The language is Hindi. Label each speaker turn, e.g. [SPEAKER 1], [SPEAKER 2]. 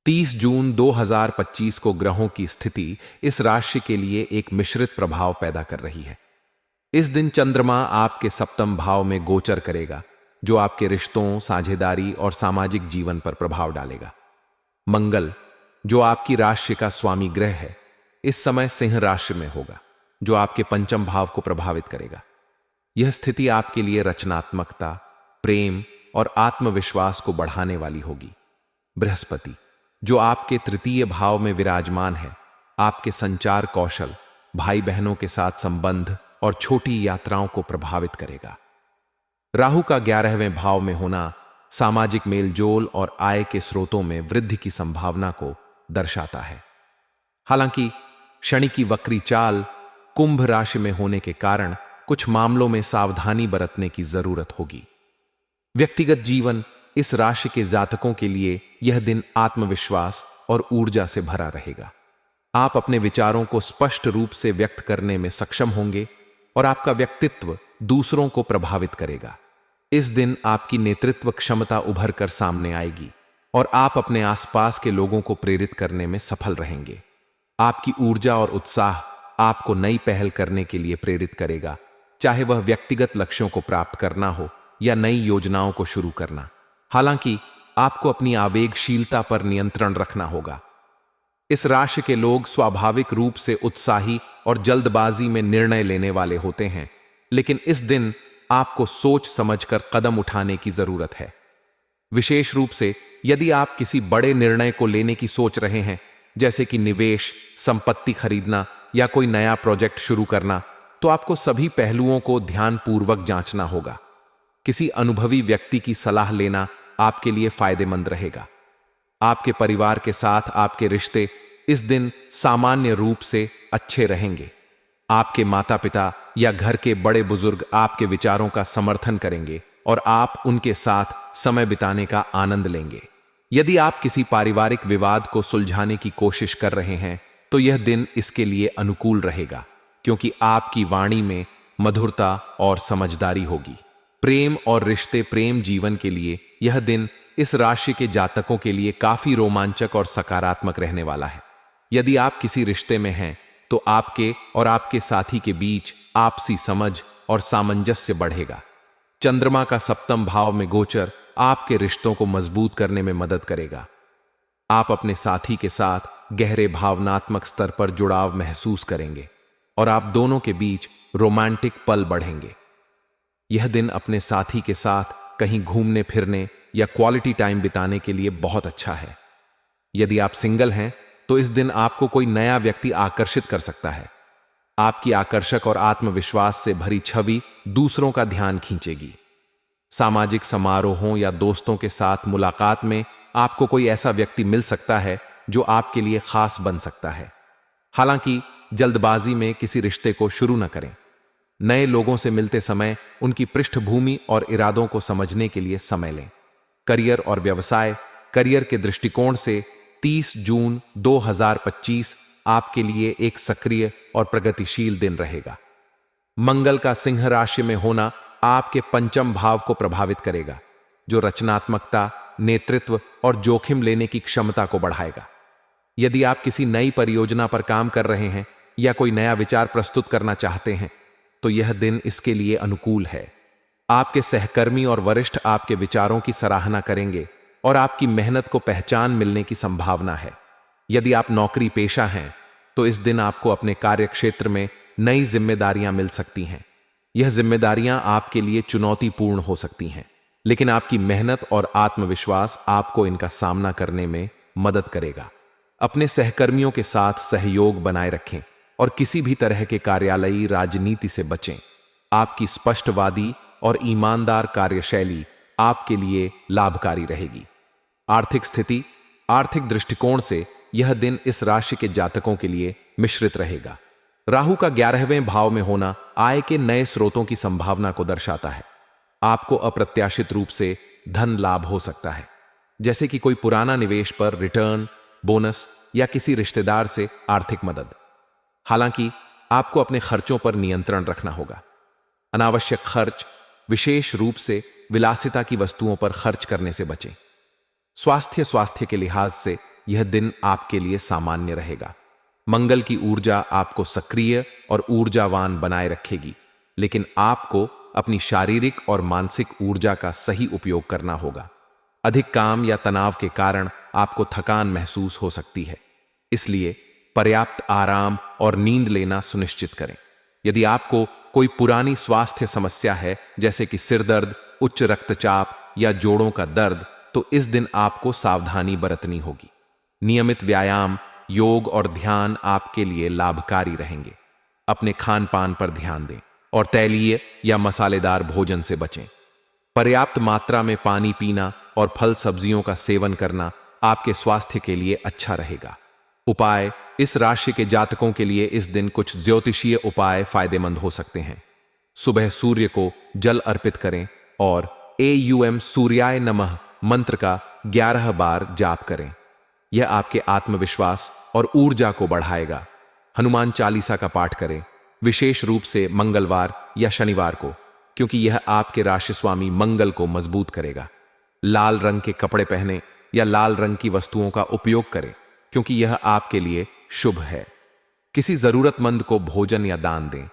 [SPEAKER 1] 30 जून 2025 को ग्रहों की स्थिति इस राशि के लिए एक मिश्रित प्रभाव पैदा कर रही है। इस दिन चंद्रमा आपके सप्तम भाव में गोचर करेगा, जो आपके रिश्तों, साझेदारी और सामाजिक जीवन पर प्रभाव डालेगा। मंगल, जो आपकी राशि का स्वामी ग्रह है, इस समय सिंह राशि में होगा, जो आपके पंचम भाव को प्रभावित करेगा। यह स्थिति आपके लिए रचनात्मकता, प्रेम और आत्मविश्वास को बढ़ाने वाली होगी। बृहस्पति, जो आपके तृतीय भाव में विराजमान है, आपके संचार कौशल, भाई बहनों के साथ संबंध और छोटी यात्राओं को प्रभावित करेगा। राहु का 11वें भाव में होना सामाजिक मेलजोल और आय के स्रोतों में वृद्धि की संभावना को दर्शाता है। हालांकि शनि की वक्री चाल कुंभ राशि में होने के कारण कुछ मामलों में सावधानी बरतने की जरूरत होगी। व्यक्तिगत जीवन, इस राशि के जातकों के लिए यह दिन आत्मविश्वास और ऊर्जा से भरा रहेगा। आप अपने विचारों को स्पष्ट रूप से व्यक्त करने में सक्षम होंगे और आपका व्यक्तित्व दूसरों को प्रभावित करेगा। इस दिन आपकी नेतृत्व क्षमता उभर कर सामने आएगी और आप अपने आसपास के लोगों को प्रेरित करने में सफल रहेंगे। आपकी ऊर्जा और उत्साह आपको नई पहल करने के लिए प्रेरित करेगा, चाहे वह व्यक्तिगत लक्ष्यों को प्राप्त करना हो या नई योजनाओं को शुरू करना। हालांकि आपको अपनी आवेगशीलता पर नियंत्रण रखना होगा। इस राशि के लोग स्वाभाविक रूप से उत्साही और जल्दबाजी में निर्णय लेने वाले होते हैं, लेकिन इस दिन आपको सोच समझकर कदम उठाने की जरूरत है। विशेष रूप से यदि आप किसी बड़े निर्णय को लेने की सोच रहे हैं, जैसे कि निवेश, संपत्ति खरीदना या कोई नया प्रोजेक्ट शुरू करना, तो आपको सभी पहलुओं को ध्यानपूर्वक जांचना होगा। किसी अनुभवी व्यक्ति की सलाह लेना आपके लिए फायदेमंद रहेगा। आपके परिवार के साथ आपके रिश्ते इस दिन सामान्य रूप से अच्छे रहेंगे। आपके माता पिता या घर के बड़े बुजुर्ग आपके विचारों का समर्थन करेंगे और आप उनके साथ समय बिताने का आनंद लेंगे। यदि आप किसी पारिवारिक विवाद को सुलझाने की कोशिश कर रहे हैं, तो यह दिन इसके लिए अनुकूल रहेगा, क्योंकि आपकी वाणी में मधुरता और समझदारी होगी। प्रेम और रिश्ते, प्रेम जीवन के लिए यह दिन इस राशि के जातकों के लिए काफी रोमांचक और सकारात्मक रहने वाला है। यदि आप किसी रिश्ते में हैं, तो आपके और आपके साथी के बीच आपसी समझ और सामंजस्य बढ़ेगा। चंद्रमा का सप्तम भाव में गोचर आपके रिश्तों को मजबूत करने में मदद करेगा। आप अपने साथी के साथ गहरे भावनात्मक स्तर पर जुड़ाव महसूस करेंगे और आप दोनों के बीच रोमांटिक पल बढ़ेंगे। यह दिन अपने साथी के साथ कहीं घूमने फिरने या क्वालिटी टाइम बिताने के लिए बहुत अच्छा है। यदि आप सिंगल हैं, तो इस दिन आपको कोई नया व्यक्ति आकर्षित कर सकता है। आपकी आकर्षक और आत्मविश्वास से भरी छवि दूसरों का ध्यान खींचेगी। सामाजिक समारोहों या दोस्तों के साथ मुलाकात में आपको कोई ऐसा व्यक्ति मिल सकता है जो आपके लिए खास बन सकता है। हालांकि जल्दबाजी में किसी रिश्ते को शुरू न करें। नए लोगों से मिलते समय उनकी पृष्ठभूमि और इरादों को समझने के लिए समय लें। करियर और व्यवसाय, करियर के दृष्टिकोण से 30 जून 2025 आपके लिए एक सक्रिय और प्रगतिशील दिन रहेगा। मंगल का सिंह राशि में होना आपके पंचम भाव को प्रभावित करेगा, जो रचनात्मकता, नेतृत्व और जोखिम लेने की क्षमता को बढ़ाएगा। यदि आप किसी नई परियोजना पर काम कर रहे हैं या कोई नया विचार प्रस्तुत करना चाहते हैं, तो यह दिन इसके लिए अनुकूल है। आपके सहकर्मी और वरिष्ठ आपके विचारों की सराहना करेंगे और आपकी मेहनत को पहचान मिलने की संभावना है। यदि आप नौकरी पेशा हैं, तो इस दिन आपको अपने कार्यक्षेत्र में नई जिम्मेदारियां मिल सकती हैं। यह जिम्मेदारियां आपके लिए चुनौतीपूर्ण हो सकती हैं, लेकिन आपकी मेहनत और आत्मविश्वास आपको इनका सामना करने में मदद करेगा। अपने सहकर्मियों के साथ सहयोग बनाए रखें और किसी भी तरह के कार्यालयी राजनीति से बचें। आपकी स्पष्टवादी और ईमानदार कार्यशैली आपके लिए लाभकारी रहेगी। आर्थिक स्थिति, आर्थिक दृष्टिकोण से यह दिन इस राशि के जातकों के लिए मिश्रित रहेगा। राहु का 11वें भाव में होना आय के नए स्रोतों की संभावना को दर्शाता है। आपको अप्रत्याशित रूप से धन लाभ हो सकता है, जैसे कि कोई पुराना निवेश पर रिटर्न, बोनस या किसी रिश्तेदार से आर्थिक मदद। हालांकि आपको अपने खर्चों पर नियंत्रण रखना होगा। अनावश्यक खर्च, विशेष रूप से विलासिता की वस्तुओं पर खर्च करने से बचें। स्वास्थ्य के लिहाज से यह दिन आपके लिए सामान्य रहेगा। मंगल की ऊर्जा आपको सक्रिय और ऊर्जावान बनाए रखेगी, लेकिन आपको अपनी शारीरिक और मानसिक ऊर्जा का सही उपयोग करना होगा। अधिक काम या तनाव के कारण आपको थकान महसूस हो सकती है, इसलिए पर्याप्त आराम और नींद लेना सुनिश्चित करें। यदि आपको कोई पुरानी स्वास्थ्य समस्या है, जैसे कि सिर दर्द, उच्च रक्तचाप या जोड़ों का दर्द, तो इस दिन आपको सावधानी बरतनी होगी। नियमित व्यायाम, योग और ध्यान आपके लिए लाभकारी रहेंगे। अपने खान पान पर ध्यान दें और तैलीय या मसालेदार भोजन से बचें। पर्याप्त मात्रा में पानी पीना और फल सब्जियों का सेवन करना आपके स्वास्थ्य के लिए अच्छा रहेगा। उपाय: इस राशि के जातकों के लिए इस दिन कुछ ज्योतिषीय उपाय फायदेमंद हो सकते हैं। सुबह सूर्य को जल अर्पित करें और एयुएम सूर्याय नमः मंत्र का 11 बार जाप करें। यह आपके आत्मविश्वास और ऊर्जा को बढ़ाएगा। हनुमान चालीसा का पाठ करें, विशेष रूप से मंगलवार या शनिवार को, क्योंकि यह आपके राशि स्वामी मंगल को मजबूत करेगा। लाल रंग के कपड़े पहने या लाल रंग की वस्तुओं का उपयोग करें, क्योंकि यह आपके लिए शुभ है। किसी जरूरतमंद को भोजन या दान दें